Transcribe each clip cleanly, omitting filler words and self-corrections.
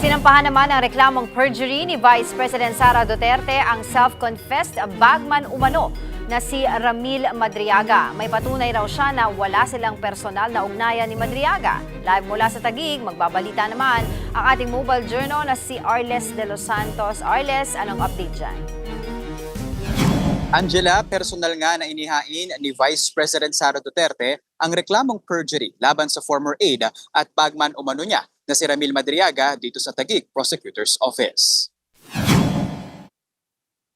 Sinampahan naman ang reklamong perjury ni Vice President Sara Duterte ang self-confessed bagman umano na si Ramil Madriaga. May patunay raw siya na wala silang personal na ugnayan ni Madriaga. Live mula sa Taguig, magbabalita naman ang ating mobile journal na si Arles de los Santos. Arles, anong update dyan? Angela, personal nga na inihain ni Vice President Sara Duterte ang reklamong perjury laban sa former aide at bagman umano niya na si Ramil Madriaga dito sa Taguig Prosecutor's Office.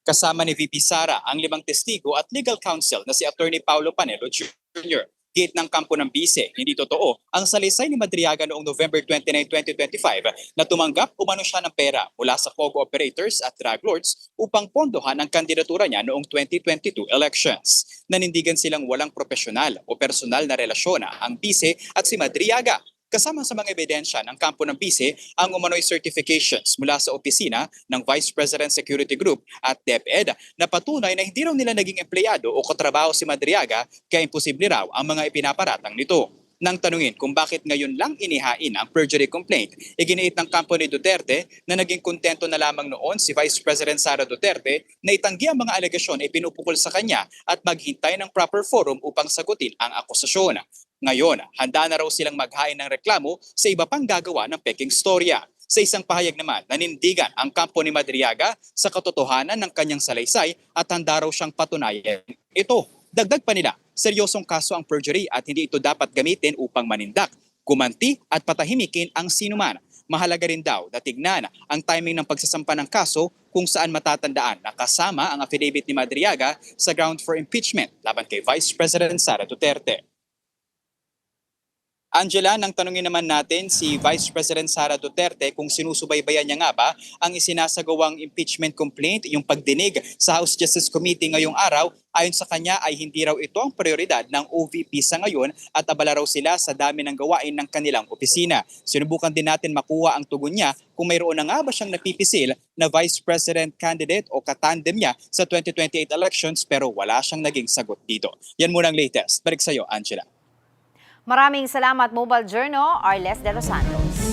Kasama ni VP Sara ang 5 testigo at legal counsel na si Attorney Paulo Panelo Jr. Gate ng kampo ng bise, hindi totoo ang salaysay ni Madriaga noong November 29, 2025 na tumanggap umano siya ng pera mula sa POGO operators at drug lords upang pondohan ang kandidatura niya noong 2022 elections. Nanindigan silang walang profesional o personal na relasyon ang bise at si Madriaga. Kasama sa mga ebidensya ng kampo ng bise ang umano'y certifications mula sa opisina ng Vice President Security Group at DepEd na patunay na hindi raw nila naging empleyado o katrabaho si Madriaga kaya imposible raw ang mga ipinaparatang nito. Nang tanungin kung bakit ngayon lang inihain ang perjury complaint, iginiit ng kampo ni Duterte na naging kontento na lamang noon si Vice President Sara Duterte na itanggi ang mga alegasyon ay pinupukol sa kanya at maghintay ng proper forum upang sagutin ang akusasyon. Ngayon, handa na raw silang maghain ng reklamo sa iba pang gagawa ng peking storya. Sa isang pahayag naman, nanindigan ang kampo ni Madriaga sa katotohanan ng kanyang salaysay at handa raw siyang patunayan ito. Dagdag pa nila, seryosong kaso ang perjury at hindi ito dapat gamitin upang manindak, gumanti at patahimikin ang sinuman. Mahalaga rin daw na tignan ang timing ng pagsasampa ng kaso kung saan matatandaan na kasama ang affidavit ni Madriaga sa ground for impeachment laban kay Vice President Sara Duterte. Angela, nang tanungin naman natin si Vice President Sara Duterte kung sinusubaybayan niya nga ba ang isinasagawang impeachment complaint, yung pagdinig sa House Justice Committee ngayong araw, ayon sa kanya ay hindi raw ito ang prioridad ng OVP sa ngayon at abala raw sila sa dami ng gawain ng kanilang opisina. Sinubukan din natin makuha ang tugon niya kung mayroon na nga ba siyang napipisil na Vice President candidate o katandem niya sa 2028 elections pero wala siyang naging sagot dito. Yan muna ang latest. Balik sa iyo, Angela. Maraming salamat, Mobile Journal, Arles de los Santos.